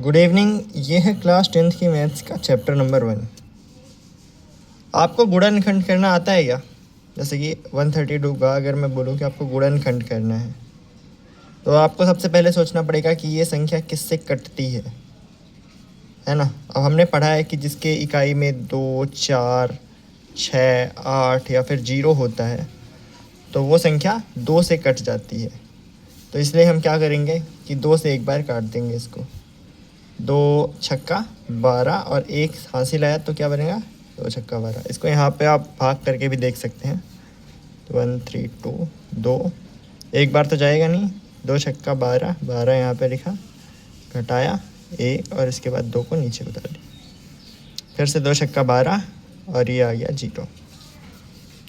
Good evening. ये है class 10th की मैथ्स का चैप्टर नंबर 1। आपको गुणनखंड करना आता है क्या? जैसे कि 132 का अगर मैं बोलूँ कि आपको गुणनखंड करना है तो आपको सबसे पहले सोचना पड़ेगा कि ये संख्या किससे कटती है ना। अब हमने पढ़ा है कि जिसके इकाई में 2, 4, 6, 8 या फिर 0 होता है तो वो संख्या 2 से कट जाती है। तो इसलिए हम क्या करेंगे कि 2 से एक बार काट देंगे इसको। 2 छक्का 12 और 1 हासिल आया तो क्या बनेगा 2 छक्का 12। इसको यहाँ पे आप भाग करके भी देख सकते हैं। 1 3 2 2 एक बार तो जाएगा नहीं। 2 छक्का 12 12 यहाँ पे लिखा, घटाया 1 और इसके बाद 2 को नीचे उतार दिया। फिर से 2 छक्का 12 और ये आ गया 0।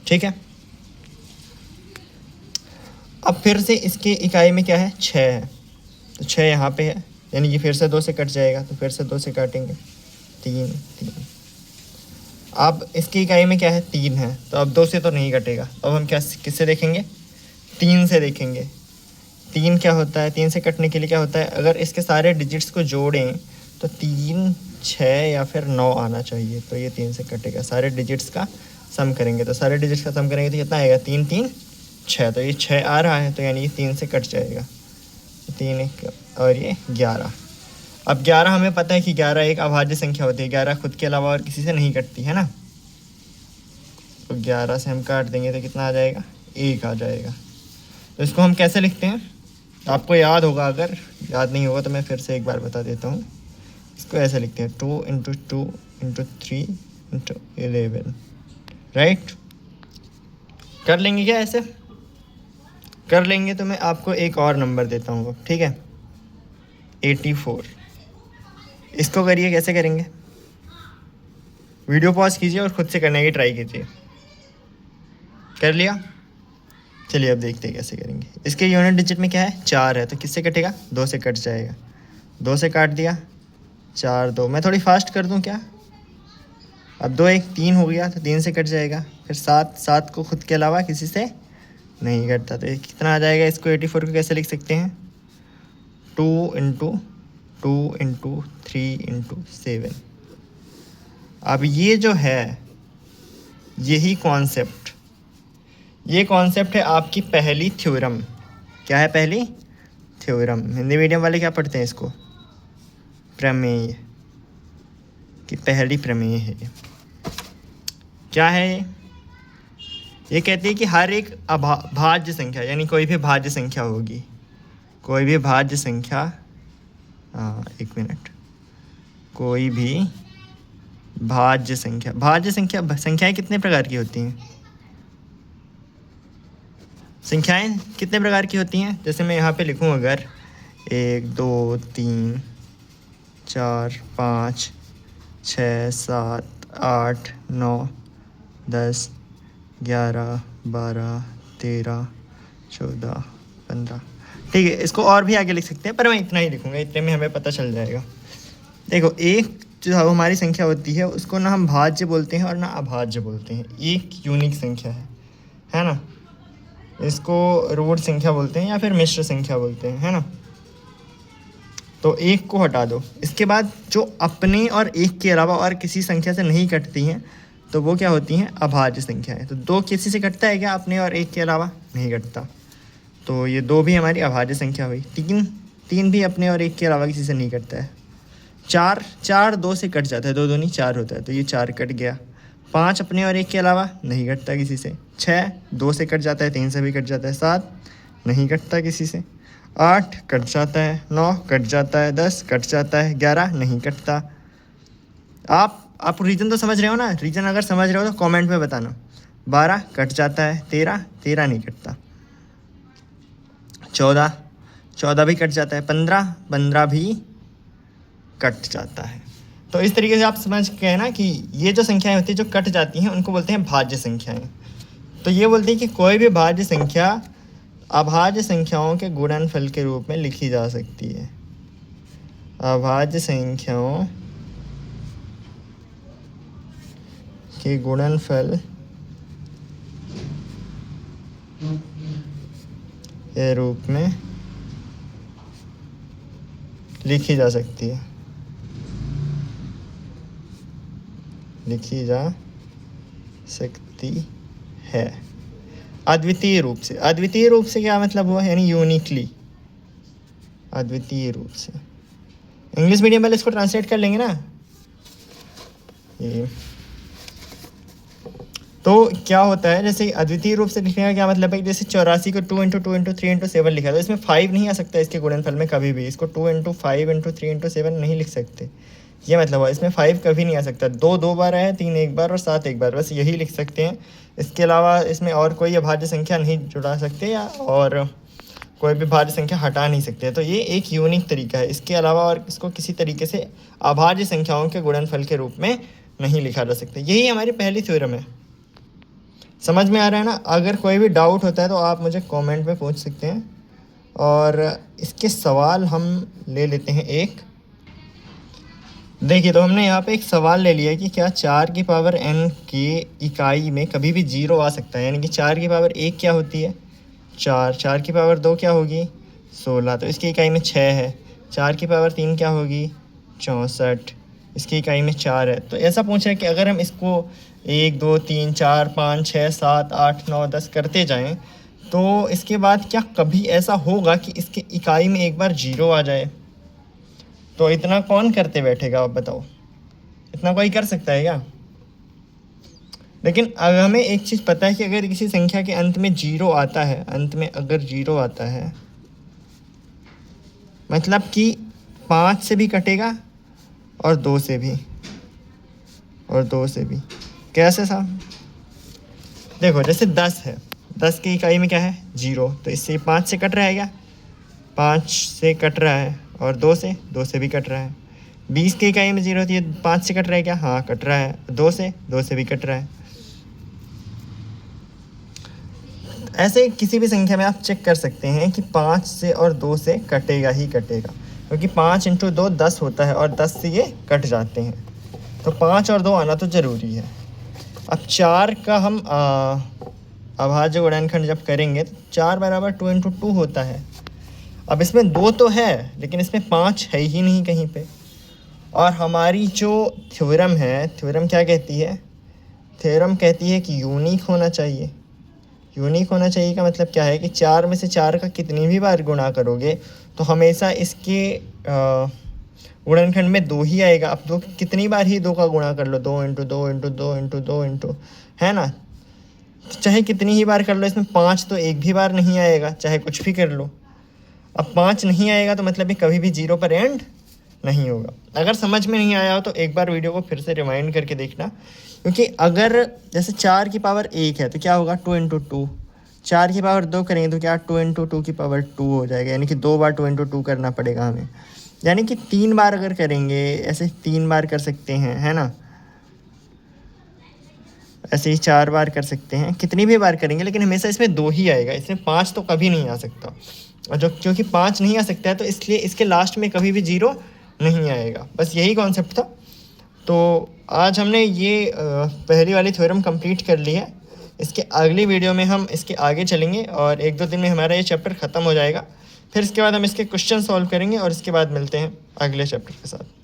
ठीक है। अब फिर से इसके इकाई में क्या है 6 है तो 6 यहाँ पे है, यानी कि फिर से 2 से कट जाएगा तो फिर से 2 से काटेंगे 3 3। अब इसकी इकाई में क्या है 3 है तो अब 2 से तो नहीं कटेगा। अब हम क्या किससे देखेंगे 3 से देखेंगे। 3 क्या होता है 3 से कटने के लिए क्या होता है, अगर इसके सारे डिजिट्स को जोड़ें तो 3 6 या फिर 9 आना चाहिए तो ये 3 से कटेगा। सारे डिजिट्स का सम करेंगे तो सारे डिजिट्स का सम करेंगे तो कितना आएगा 3 3 6 तो ये 6 आ रहा है तो यानी ये 3 से कट जाएगा। 3 1 और ये 11। अब 11 हमें पता है कि 11 एक अभाज्य संख्या होती है। 11 खुद के अलावा और किसी से नहीं कटती है ना। तो 11 से हम काट देंगे तो कितना आ जाएगा 1 आ जाएगा। तो इसको हम कैसे लिखते हैं आपको याद होगा, अगर याद नहीं होगा तो मैं फिर से एक बार बता देता हूँ। इसको ऐसे लिखते हैं 2 × 2 × 3 × 11। राइट, कर लेंगे क्या ऐसे? कर लेंगे तो मैं आपको एक और नंबर देता हूँ। ठीक है 84। इसको करिए, कैसे करेंगे? वीडियो पॉज कीजिए और खुद से करने की ट्राई कीजिए। कर लिया? चलिए अब देखते हैं कैसे करेंगे। इसके यूनिट डिजिट में क्या है 4 है तो किससे कटेगा 2 से कट जाएगा। 2 से काट दिया 4 2। मैं थोड़ी फास्ट कर दूं क्या? अब 2 1 3 हो गया तो 3 से कट जाएगा। फिर 7 7 को खुद के अलावा किसी से नहीं कटता तो ये कितना आ जाएगा। इसको 84 को कैसे लिख सकते हैं 2 × 2 × 3 × 7। अब ये जो है यही कॉन्सेप्ट, ये कॉन्सेप्ट है आपकी पहली थ्योरम। क्या है पहली थ्योरम? हिंदी मीडियम वाले क्या पढ़ते हैं इसको? प्रमेय की पहली प्रमेय है। क्या है ये कहती है कि हर एक भाज्य संख्या, यानी कोई भी भाज्य संख्या होगी, कोई भी भाज्य संख्या, एक मिनट, कोई भी भाज्य संख्या, भाज्य संख्या, संख्याएं कितने प्रकार की होती हैं? संख्याएं कितने प्रकार की होती हैं? जैसे मैं यहाँ पे लिखूँ अगर 1 2 3 4 5 6 7 8 9 10 11 12 13 14 15। ठीक है, इसको और भी आगे लिख सकते हैं पर मैं इतना ही लिखूँगा, इतने में हमें पता चल जाएगा। देखो एक जो हमारी संख्या होती है उसको ना हम भाज्य बोलते हैं और ना अभाज्य बोलते हैं। एक यूनिक संख्या है ना। इसको रूट संख्या बोलते हैं या फिर मिश्र संख्या बोलते हैं, है ना। तो एक को हटा दो, इसके बाद जो अपने और एक के अलावा और किसी संख्या से नहीं कटती हैं तो वो क्या होती हैं अभाज्य संख्याएं। तो 2 किसी से कटता है क्या? अपने और एक के अलावा नहीं कटता, तो ये 2 भी हमारी अभाज्य संख्या हुई। 3 भी अपने और एक के अलावा किसी से नहीं कटता है। 4 2 से कट जाता है, 2 दूनी 4 होता है तो ये 4 कट गया। 5 अपने और एक के अलावा नहीं कटता किसी से। 6 2 से कट जाता है, 3 से भी कट जाता है। 7 नहीं कटता किसी से। 8 कट जाता है, 9 कट जाता है, 10 कट जाता है, 11 नहीं कटता। आप रीजन तो समझ रहे हो ना? रीजन अगर समझ रहे हो तो कमेंट में बताना। 12 कट जाता है, 13 नहीं कटता। 14 भी कट जाता है। 15 भी कट जाता है। तो इस तरीके से आप समझ गए ना कि ये जो संख्याएं होती हैं जो कट जाती हैं उनको बोलते हैं भाज्य संख्याएं। तो ये बोलते हैं कि कोई भी भाज्य संख्या अभाज्य संख्याओं के गुणनफल के रूप में लिखी जा सकती है। अभाज्य संख्याओं के गुणनफल के रूप में लिखी जा सकती है। लिखी जा सकती है अद्वितीय रूप से। अद्वितीय रूप से क्या मतलब हुआ, यानी यूनिकली, अद्वितीय रूप से। इंग्लिश मीडियम वाले इसको ट्रांसलेट कर लेंगे ना ये। तो क्या होता है, जैसे अद्वितीय रूप से लिखने का क्या मतलब है, जैसे 84 को 2 × 2 × 3 × 7 लिखा, तो इसमें 5 नहीं आ सकता इसके गुणनफल में कभी भी। इसको 2 × 5 × 3 × 7 नहीं लिख सकते, ये मतलब हुआ। इसमें 5 कभी नहीं आ सकता। 2 2 बार आया, 3 1 बार और 7 1 बार, बस यही लिख सकते हैं। इसके अलावा इसमें और कोई अभाज्य संख्या नहीं जुड़ा सकते या और कोई भी भाज्य संख्या हटा नहीं सकते। तो ये एक यूनिक तरीका है। इसके अलावा और इसको किसी तरीके से अभाज्य संख्याओं के गुणनफल के रूप में नहीं लिखा जा सकता। यही हमारी पहली थ्योरम है। समझ में आ रहा है ना? अगर कोई भी डाउट होता है तो आप मुझे कमेंट में पूछ सकते हैं। और इसके सवाल हम ले लेते हैं एक। देखिए, तो हमने यहाँ पे एक सवाल ले लिया कि क्या 4 की पावर n की इकाई में कभी भी 0 आ सकता है। यानी कि 4 की पावर 1 क्या होती है, 4। 4 की पावर 2 क्या होगी, 16। तो इसकी इकाई में 6 है। 4 की पावर 3 क्या होगी, 64। इसकी इकाई में 4 है। तो ऐसा पूछ रहा है कि अगर हम इसको 1 2 3 4 5 6 7 8 9 10 करते जाएं तो इसके बाद क्या कभी ऐसा होगा कि इसकी इकाई में एक बार 0 आ जाए। तो इतना कौन करते बैठेगा, आप बताओ? इतना कोई कर सकता है क्या? लेकिन अगर हमें एक चीज़ पता है कि अगर किसी संख्या के अंत में 0 आता है, अंत में अगर 0 आता है मतलब कि 5 से भी कटेगा और 2 से भी, और 2 से भी। कैसे साहब? देखो, जैसे 10 है, 10 की इकाई में क्या है, 0। तो इससे 5 से कट रहा है क्या, 5 से कट रहा है, और 2 से भी कट रहा है। 20 की इकाई में 0 होती है, 5 से कट रहा है क्या, हाँ कट रहा है। 2 से भी कट रहा है। ऐसे किसी भी संख्या में आप चेक कर सकते हैं कि 5 से और 2 से कटेगा ही कटेगा, क्योंकि 5 × 2 10 होता है और 10 से ये कट जाते हैं। तो 5 और 2 आना तो ज़रूरी है। अब 4 का हम अभाज्य गुणनखंड जब करेंगे तो 4 बराबर 2 × 2 होता है। अब इसमें 2 तो है लेकिन इसमें 5 है ही नहीं कहीं पे। और हमारी जो थ्योरम है, थ्योरम क्या कहती है, थ्योरम कहती है कि यूनिक होना चाहिए। यूनिक होना चाहिए का मतलब क्या है कि 4 में से 4 का कितनी भी बार गुणा करोगे तो हमेशा इसके गुणनखंड में 2 ही आएगा। अब 2 कितनी बार ही 2 का गुणा कर लो, 2 × 2 × 2 × 2 × है ना, चाहे कितनी ही बार कर लो, इसमें 5 तो एक भी बार नहीं आएगा, चाहे कुछ भी कर लो। अब 5 नहीं आएगा तो मतलब ये कभी भी 0 पर एंड नहीं होगा। अगर समझ में नहीं आया हो तो एक बार वीडियो को फिर से रिवाइंड करके देखना, क्योंकि अगर जैसे 4 की पावर 1 है तो क्या होगा, 2 × 2। 4 की पावर 2 करेंगे तो क्या 2 × 2 की पावर 2 हो जाएगा, यानी कि 2 बार 2 × 2 करना पड़ेगा हमें। यानी कि 3 बार अगर करेंगे, ऐसे 3 बार कर सकते हैं, है ना, ऐसे ही 4 बार कर सकते हैं, कितनी भी बार करेंगे, लेकिन हमेशा इसमें 2 ही आएगा, इसमें 5 तो कभी नहीं आ सकता। और जो क्योंकि 5 नहीं आ सकता है तो इसलिए इसके लास्ट में कभी भी 0 नहीं आएगा। बस यही कॉन्सेप्ट था। तो आज हमने ये पहली वाली थ्योरम कंप्लीट कर ली है। इसके अगली वीडियो में हम इसके आगे चलेंगे और 1-2 दिन में हमारा ये चैप्टर ख़त्म हो जाएगा। फिर इसके बाद हम इसके क्वेश्चन सॉल्व करेंगे और इसके बाद मिलते हैं अगले चैप्टर के साथ।